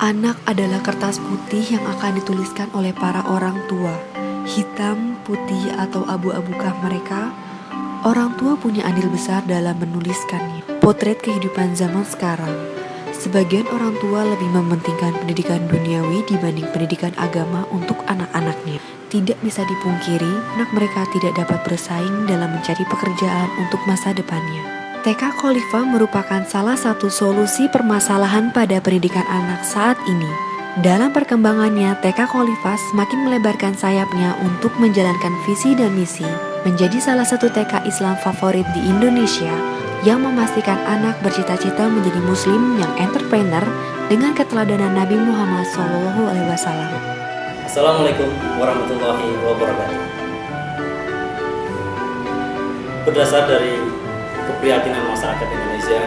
Anak adalah kertas putih yang akan dituliskan oleh para orang tua. Hitam, putih, atau abu-abukah mereka? Orang tua punya andil besar dalam menuliskannya. Potret kehidupan zaman sekarang. Sebagian orang tua lebih mementingkan pendidikan duniawi dibanding pendidikan agama untuk anak-anaknya. Tidak bisa dipungkiri, anak mereka tidak dapat bersaing dalam mencari pekerjaan untuk masa depannya. TK Khalifah merupakan salah satu solusi permasalahan pada pendidikan anak saat ini. Dalam perkembangannya, TK Khalifah semakin melebarkan sayapnya untuk menjalankan visi dan misi, menjadi salah satu TK Islam favorit di Indonesia yang memastikan anak bercita-cita menjadi muslim yang entrepreneur dengan keteladanan Nabi Muhammad SAW. Assalamualaikum warahmatullahi wabarakatuh. Berdasar dari keprihatinan masyarakat Indonesia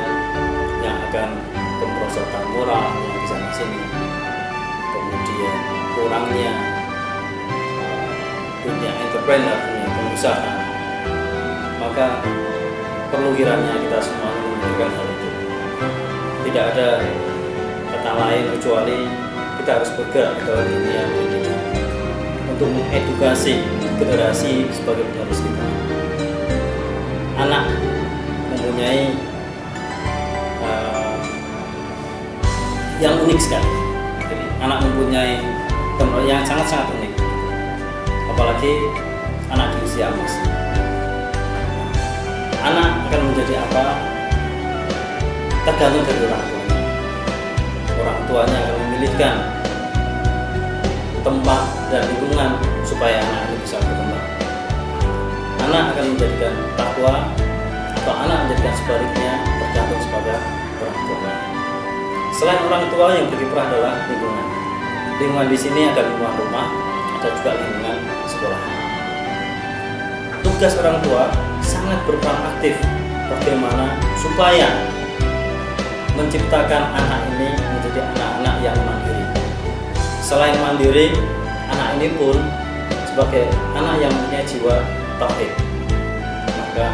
yang akan kemerosotan moral yang di sana sini, kemudian kurangnya dunia entrepreneur, dunia pengusaha, maka perlu kiranya kita semua menunjukkan hal itu. Tidak ada kata lain kecuali kita harus bergerak ke dunia pendidikan untuk mengedukasi generasi sebagai penerus kita. Anak mempunyai yang unik sekali. Jadi, anak mempunyai yang sangat-sangat unik, apalagi anak di usia emas. Anak akan menjadi apa tergantung dari orang tuanya. Orang tuanya akan memilihkan tempat dan lingkungan supaya anak itu bisa berkembang. Anak akan menjadikan takwa atau anak menjadikan sebaliknya tergantung kepada orang tua. Selain orang tua, yang berkiprah adalah lingkungan. Lingkungan di sini ada lingkungan rumah, ada juga lingkungan sekolah. Tugas orang tua sangat berperan aktif bagaimana supaya menciptakan anak ini menjadi anak-anak yang mandiri. Selain mandiri, anak ini pun sebagai anak yang punya jiwa tauhid. Maka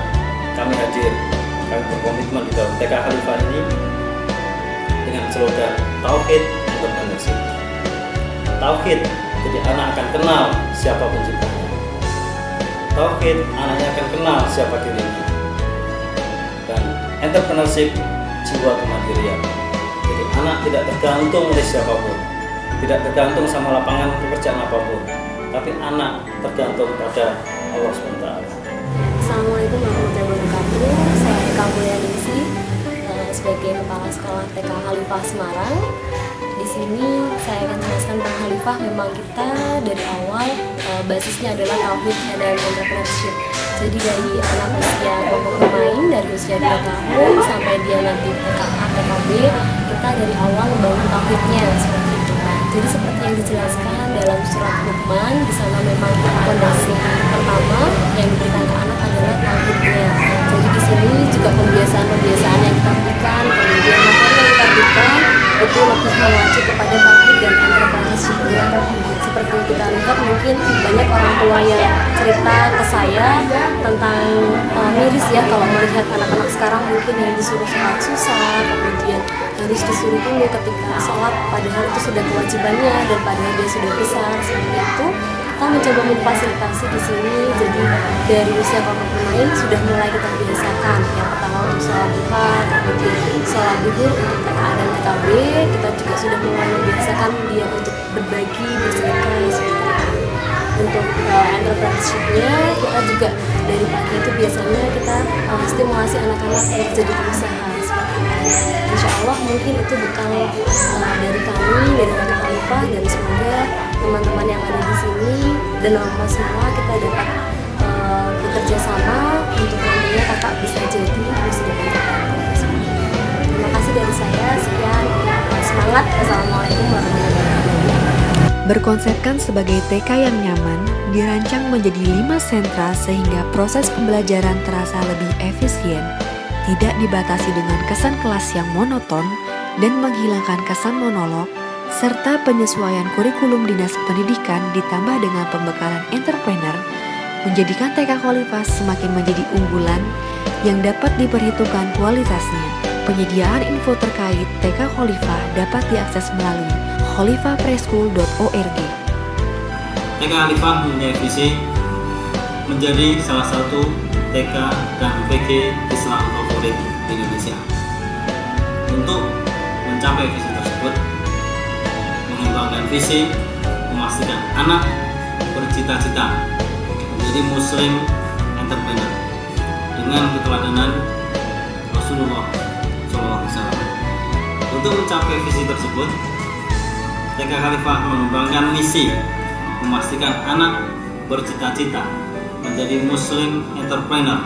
kami berkomitmen di dalam TK Khalifah ini dengan slogan Tauhid Entrepreneurship. Tauhid, jadi anak akan kenal siapa penciptanya. Tauhid, anaknya akan kenal siapa dirinya. Dan entrepreneurship, jiwa kemandirian. Jadi anak tidak tergantung oleh siapapun, tidak tergantung sama lapangan pekerjaan apapun, tapi anak tergantung pada Allah SWT. Assalamualaikum warahmatullahi wabarakatuh. Saya Eka Mulyaningsi sebagai Kepala Sekolah TK Khalifah Semarang. Di sini saya akan menjelaskan tentang Khalifah. Memang kita dari awal basisnya adalah tauhid dan entrepreneurship. Jadi dari anak usia kelompok bermain dari usia 2 tahun sampai dia nanti TKA, TKB, kita dari awal membangun tauhidnya seperti itu. Jadi seperti yang dijelaskan dalam surat Luqman, di sana memang fondasi pertama yang diberikan ke anak adalah tauhidnya. Jadi di sini juga pembiasaan yang kita berikan, kemudian materi yang kita berikan itu lebih mengacu kepada tauhid dan entrepreneurship. Seperti kita lihat mungkin banyak orang tua yang cerita ke saya tentang miris ya kalau melihat anak-anak sekarang mungkin yang disuruh sholat susah, kemudian harus disuruh dulu ketika sholat padahal itu sudah kewajibannya dan padahal dia sudah besar. Seperti itu kita mencoba memfasilitasi di sini. Jadi dari usia kelompok bermain sudah mulai kita biasakan. Yang pertama untuk sholat duha, kemudian sholat duhur untuk TKA dan TKB. Kita juga sudah mulai membiasakan dia untuk berbagi, bersedekah seperti itu. Untuk entrepreneurship-nya kita juga dari pagi itu biasanya kita stimulasi anak-anak untuk jadi pengusaha seperti itu. Insya Allah mungkin itu bekal dari kami, dari TK Khalifah, dan semoga teman-teman yang ada di sini dan teman-teman semua kita dapat bekerja sama untuk nantinya kakak bisa jadi muslim entrepreneur. Terima kasih dari saya, sekian, semangat. Assalamualaikum warahmatullahi wabarakatuh. Berkonsepkan sebagai TK yang nyaman, dirancang menjadi 5 sentra sehingga proses pembelajaran terasa lebih efisien, tidak dibatasi dengan kesan kelas yang monoton dan menghilangkan kesan monolog, serta penyesuaian kurikulum dinas pendidikan ditambah dengan pembekalan entrepreneur, menjadikan TK Khalifah semakin menjadi unggulan yang dapat diperhitungkan kualitasnya. Penyediaan info terkait TK Khalifah dapat diakses melalui khalifahpreschool.org. TK Khalifah mempunyai visi menjadi salah satu TK dan PG Islam favorit di Indonesia. Untuk mencapai visi tersebut, mengembangkan visi, memastikan anak bercita-cita menjadi Muslim entrepreneur dengan keteladanan Rasulullah SAW. Untuk mencapai visi tersebut, TK Khalifah mengembangkan misi, memastikan anak bercita-cita menjadi Muslim entrepreneur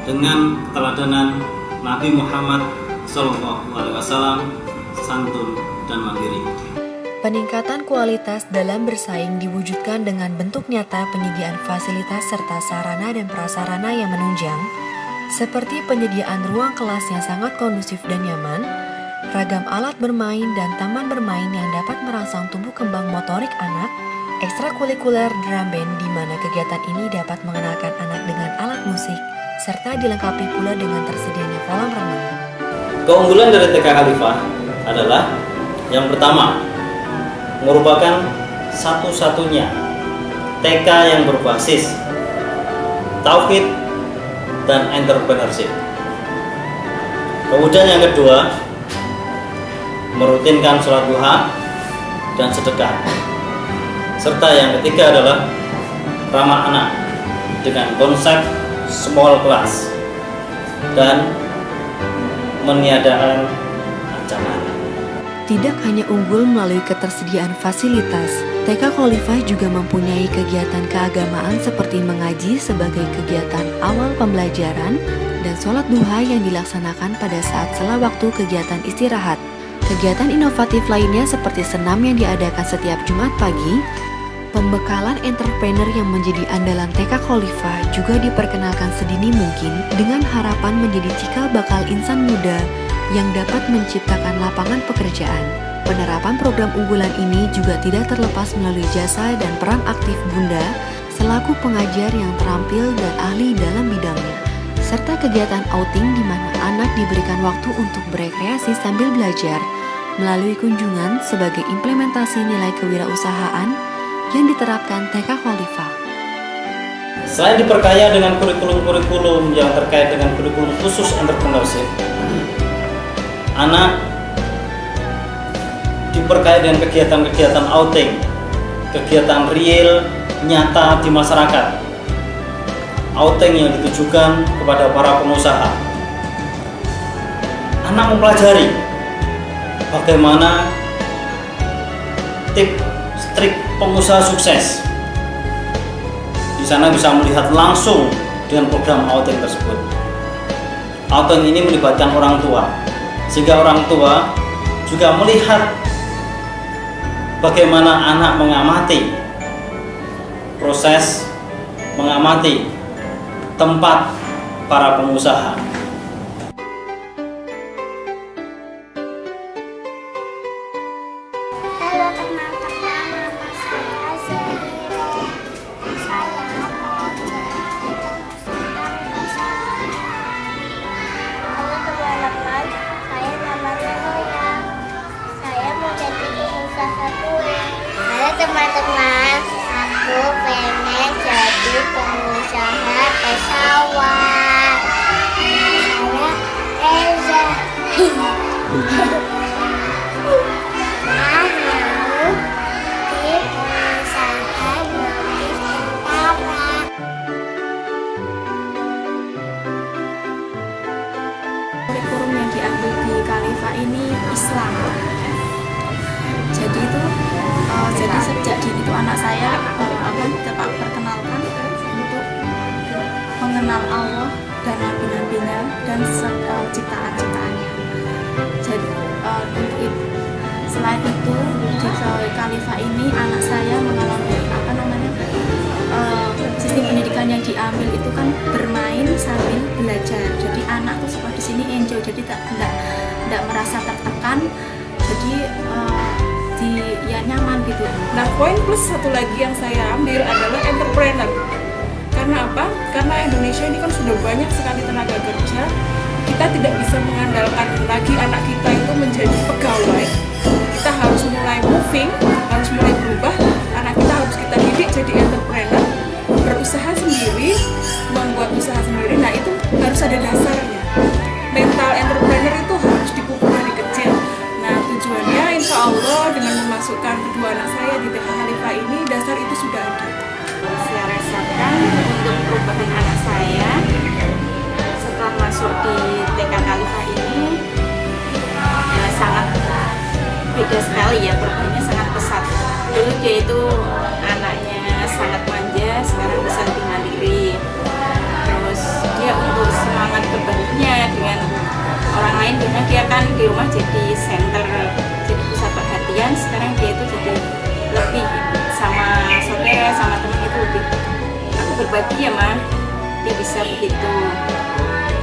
dengan keteladanan Nabi Muhammad SAW, santun dan mandiri. Peningkatan kualitas dalam bersaing diwujudkan dengan bentuk nyata penyediaan fasilitas serta sarana dan prasarana yang menunjang, seperti penyediaan ruang kelas yang sangat kondusif dan nyaman, ragam alat bermain dan taman bermain yang dapat merangsang tumbuh kembang motorik anak, ekstrakurikuler drum band di mana kegiatan ini dapat mengenalkan anak dengan alat musik, serta dilengkapi pula dengan tersedianya kolam renang. Keunggulan dari TK Khalifah adalah yang pertama, merupakan satu-satunya TK yang berbasis tauhid dan entrepreneurship. Kemudian yang kedua, merutinkan sholat duha dan sedekah. Serta yang ketiga adalah ramah anak dengan konsep small class dan meniadakan ancaman. Tidak hanya unggul melalui ketersediaan fasilitas, TK Khalifah juga mempunyai kegiatan keagamaan seperti mengaji sebagai kegiatan awal pembelajaran dan sholat duha yang dilaksanakan pada saat sela waktu kegiatan istirahat. Kegiatan inovatif lainnya seperti senam yang diadakan setiap Jumat pagi, pembekalan entrepreneur yang menjadi andalan TK Khalifah juga diperkenalkan sedini mungkin dengan harapan menjadi cikal bakal insan muda yang dapat menciptakan lapangan pekerjaan. Penerapan program unggulan ini juga tidak terlepas melalui jasa dan peran aktif Bunda selaku pengajar yang terampil dan ahli dalam bidangnya, serta kegiatan outing di mana anak diberikan waktu untuk berekreasi sambil belajar melalui kunjungan sebagai implementasi nilai kewirausahaan yang diterapkan TK Khalifah. Selain diperkaya dengan kurikulum-kurikulum yang terkait dengan kurikulum khusus entrepreneurship, anak diperkaya dengan kegiatan-kegiatan outing, kegiatan real, nyata di masyarakat. Outing yang ditujukan kepada para pengusaha. Anak mempelajari bagaimana trik pengusaha sukses. Di sana bisa melihat langsung dengan program outing tersebut. Outing ini melibatkan orang tua, sehingga orang tua juga melihat bagaimana anak mengamati proses, mengamati tempat para pengusaha. Halo teman-teman, nama saya Zahira. Saya mau jadi pengusaha. Halo teman-teman, saya namanya Noya. Saya mau jadi pengusaha kue. Halo teman-teman, aku pengen jadi pengusaha pesawat. Saya Eza. Kurikulum yang diambil di Khalifah ini Islam. Jadi itu jadi sejak dini itu anak saya dapat perkenalkan untuk mengenal Allah dan nabi-nabinya dan ciptaan-ciptaannya. Jadi untuk itu, selain itu di Khalifah ini anak saya mengalami sistem pendidikan yang diambil itu kan bermain sambil belajar. Jadi anak tuh sekolah di sini enjoy, jadi tidak merasa tertekan. Jadi ya nyaman gitu. Nah, poin plus satu lagi yang saya ambil adalah entrepreneur. Karena apa? Karena Indonesia ini kan sudah banyak sekali tenaga kerja. Kita tidak bisa mengandalkan lagi anak kita itu menjadi pegawai. Kita harus mulai move Allah dengan memasukkan kedua anak saya di TK Khalifah ini, dasar itu sudah ada. Saya rasakan untuk perubahan anak saya setelah masuk di TK Khalifah ini sangat beda sekali ya, perubahannya sangat pesat. Dulu dia itu anaknya sangat manja, sekarang bisa lebih mandiri. Terus dia untuk semangat berbandingnya dengan orang lain, karena dia kan di rumah jadi center, jadi pusat perhatian. Sekarang dia itu jadi lebih sama saudara, sama teman itu lebih aku berbagi ya mah, dia bisa begitu.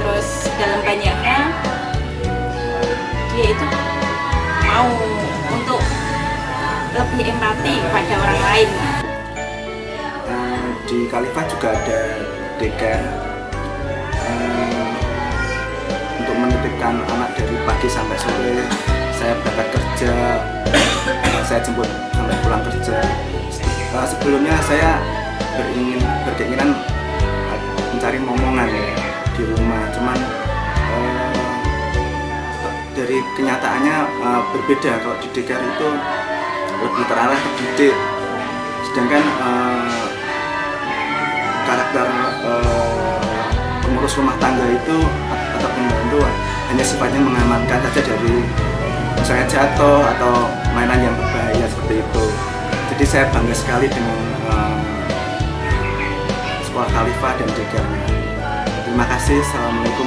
Terus dalam banyak hal dia itu mau untuk lebih empati kepada orang lain. Di Khalifah juga ada daycare untuk menitipkan anak dari pagi sampai sore. Saya berangkat kerja, saya jemput sampai pulang kerja. Sebelumnya saya berkeinginan mencari momongan ya di rumah, cuman dari kenyataannya berbeda. Kalau di daycare itu lebih terarah terdidik, sedangkan karakter pengurus rumah tangga itu atau pembantu hanya sifatnya mengamankan saja dari misalnya jatuh atau mainan yang berbahaya seperti itu. Jadi saya bangga sekali dengan sekolah Khalifah dan daycare-nya. Terima kasih. Assalamualaikum